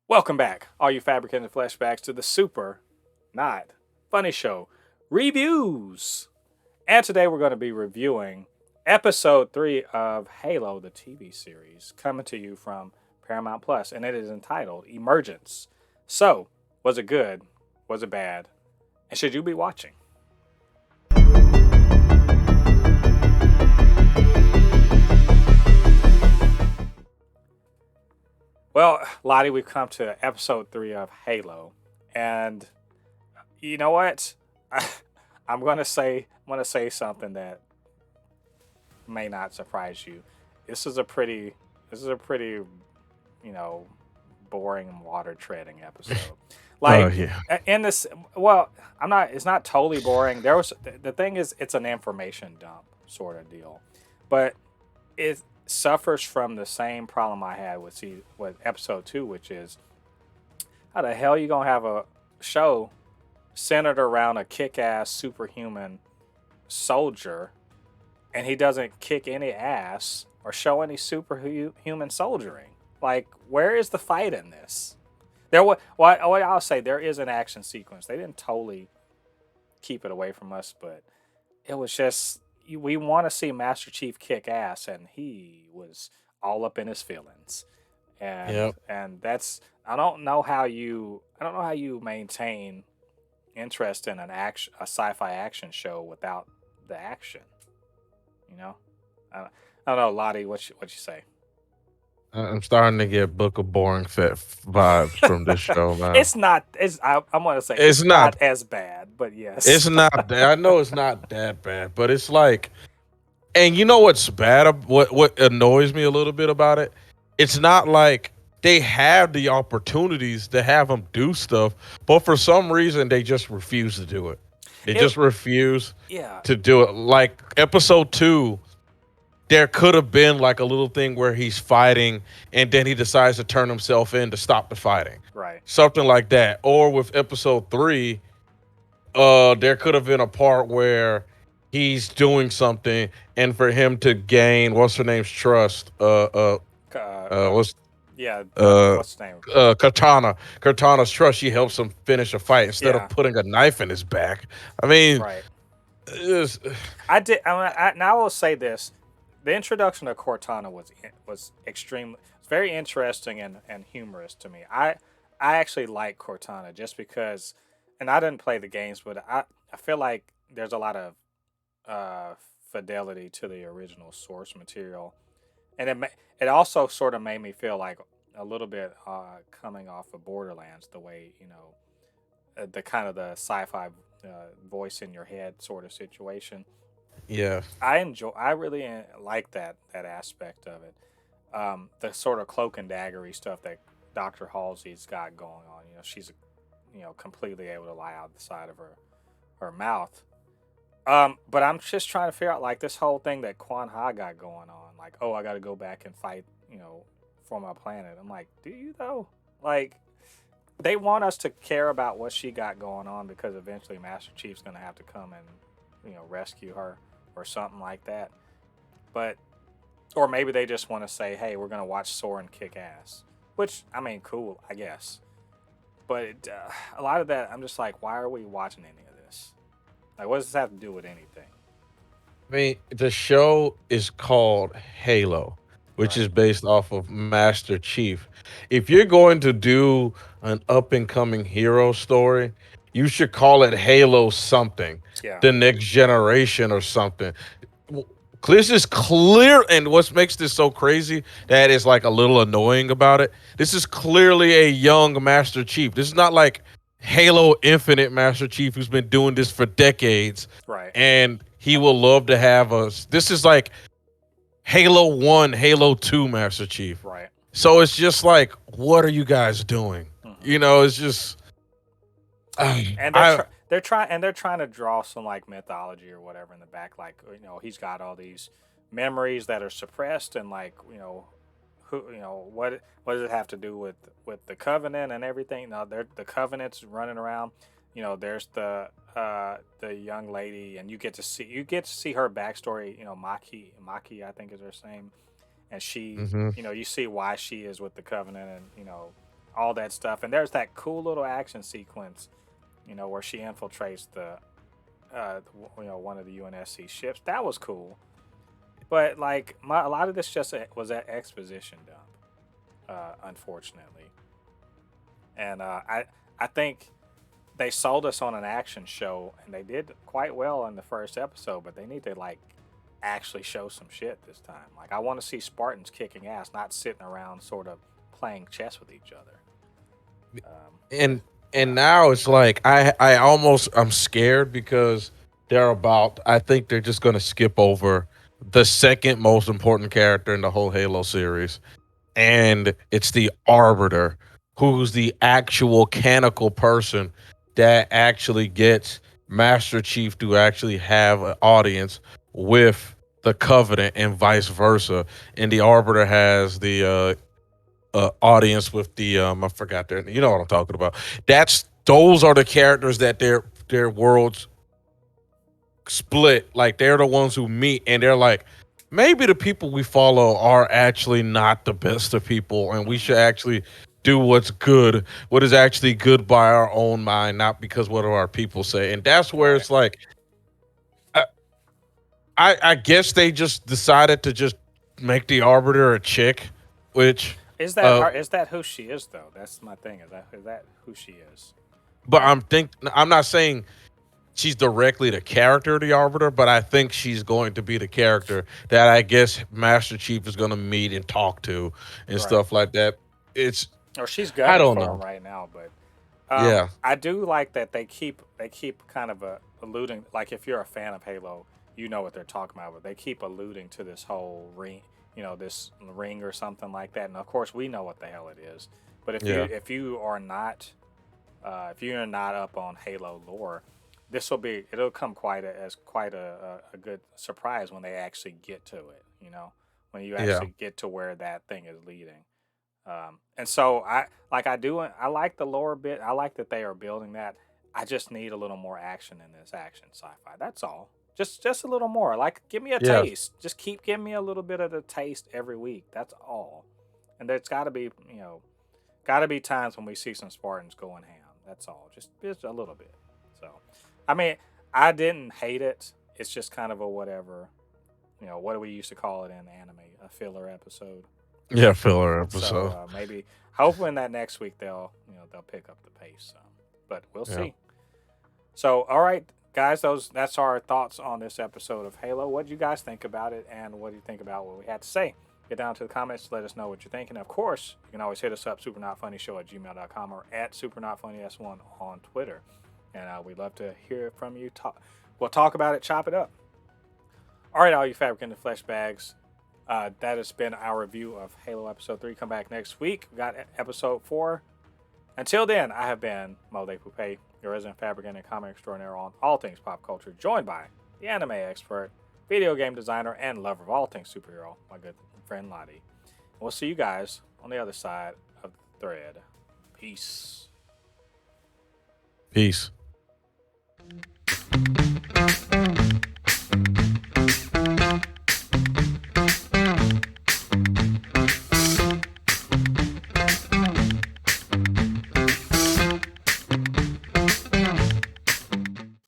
Welcome back, all you Fabricans and Fleshbags, to the super, not funny show reviews. And today we're going to be reviewing episode 3 of Halo, the TV series, coming to you from Paramount Plus, and it is entitled Emergence. So, was it good? Was it bad? And should you be watching? Well, LADI, we've come to episode 3 of Halo, and you know what? I'm gonna say something that may not surprise you. This is a pretty you know boring water treading episode. Oh Like yeah. in this, well, I'm not. It's not totally boring. The thing is, it's an information dump sort of deal, but it suffers from the same problem I had with episode 2, which is how the hell you gonna have a show centered around a kick-ass superhuman soldier, and he doesn't kick any ass or show any superhuman soldiering. Like, where is the fight in this? What I'll say, there is an action sequence. They didn't totally keep it away from us, but it was just we want to see Master Chief kick ass, and he was all up in his feelings, and Yep. that's I don't know how you maintain interest in a sci-fi action show without the action. You know, I, I don't know, Lottie. What you say? I'm starting to get Book of Boring Fit vibes from this show, man. It's not. I'm gonna say It's it's not. not as bad, but yes. It's not that. I know it's not that bad, but it's like, and you know what's bad? What annoys me a little bit about it? It's not like they have the opportunities to have them do stuff, but for some reason they just refuse to do it. They It just refuse yeah. to do it. Like episode 2, there could have been like a little thing where he's fighting and then he decides to turn himself in to stop the fighting. Right. Something like that. Or with episode 3, there could have been a part where he's doing something and for him to gain what's her name's trust, Uh, uh, what's yeah. uh What's the name? Cortana's trust, she helps him finish a fight instead of Yeah. putting a knife in his back. I mean, Right. it's, I did. Now I will say this: the introduction of Cortana was extremely, it's very interesting and humorous to me. I actually like Cortana just because, and I didn't play the games, but I feel like there's a lot of uh, fidelity to the original source material, and it also sort of made me feel like a little bit coming off of Borderlands, the way the kind of the sci-fi voice in your head sort of situation. yeah. I really like that aspect of it. The sort of cloak and daggery stuff that Dr. Halsey's got going on. She's completely able to lie out the side of her mouth. But I'm just trying to figure out like this whole thing that Quan Ha got going on. Like, oh, I got to go back and fight, for my planet. I'm like, do you though? Like, they want us to care about what she got going on because eventually Master Chief's gonna have to come and rescue her or something like that. But or maybe they just want to say, hey, we're gonna watch Soren kick ass, which I mean, cool, I guess. But a lot of that, I'm just like, why are we watching any of this? Like, what does this have to do with anything? I mean, the show is called Halo, which Right? is based off of Master Chief. If you're going to do an up and coming hero story, you should call it Halo something, Yeah. the next generation or something. This is clear, and what makes this so crazy that is like a little annoying about it. This is clearly a young Master Chief. This is not like Halo Infinite Master Chief who's been doing this for decades, Right. and he will love to have us. This is like Halo 1, Halo 2 Master Chief. Right. So it's just like, what are you guys doing? Hmm. It's just And I they're trying to draw some like mythology or whatever in the back, like he's got all these memories that are suppressed, and like who what does it have to do with the covenant and everything? Now the covenant's running around. There's the young lady, and you get to see her backstory. Makee, I think is her name, and she mhm. you see why she is with the covenant, and all that stuff. And there's that cool little action sequence, where she infiltrates one of the UNSC ships. That was cool. But like a lot of this just was that exposition dump, unfortunately. And I think they sold us on an action show, and they did quite well in the first episode. But they need to like actually show some shit this time. Like I want to see Spartans kicking ass, not sitting around sort of playing chess with each other. and now it's like I'm scared because I think they're just gonna skip over the second most important character in the whole Halo series, and it's the Arbiter, who's the actual canonical person that actually gets Master Chief to actually have an audience with the Covenant and vice versa, and the Arbiter has the audience with the I forgot their, you know what I'm talking about. Those are the characters that their worlds split. Like they're the ones who meet, and they're like, maybe the people we follow are actually not the best of people, and we should actually do what is actually good by our own mind, not because what do our people say. And that's where Right. it's like, I, I guess they just decided to just make the Arbiter a chick, which Is uh that who she is though? That's my thing. Is that who she is? but Like, I'm not saying she's directly the character of the Arbiter, but I think she's going to be the character that I guess Master Chief is going to meet and talk to and right. stuff like that. It's Or she's I gunning don't for him know. right now, but Yeah, I do like that they keep kind of alluding. Like if you're a fan of Halo, you know what they're talking about. But they keep alluding to this whole ring, this ring or something like that. And of course, we know what the hell it is. But yeah, if you're not up on Halo lore, it'll come as quite a good surprise when they actually get to it. When you yeah, actually get to where that thing is leading. And so I like the lore bit. I like that they are building that. I just need a little more action in this action sci-fi. That's all. Just a little more. Like give me a yeah, taste. Just keep giving me a little bit of the taste every week. That's all. And there's got to be times when we see some Spartans going ham. That's all. Just a little bit. So, I mean, I didn't hate it. It's just kind of a whatever. What do we used to call it in anime? A filler episode. yeah. Filler So episode. maybe hopefully in that next week they'll pick up the pace. But we'll Yeah, see. So all right, guys, that's our thoughts on this episode of Halo. What do you guys think about it, and what do you think about what we had to say? Get down to the comments. Let us know what you're thinking. Of course, you can always hit us up, supernotfunnyshow@gmail.com or at supernotfunnys1 on Twitter. And we'd love to hear from you. We'll talk about it, chop it up. All right, all you Fabricants and Fleshbags. That has been our review of Halo Episode 3. Come back next week. We got Episode 4. Until then, I have been Mo de Poupe, your resident fabricant and comic extraordinaire on all things pop culture, joined by the anime expert, video game designer, and lover of all things superhero, my good friend LADI. We'll see you guys on the other side of the thread. Peace. peace.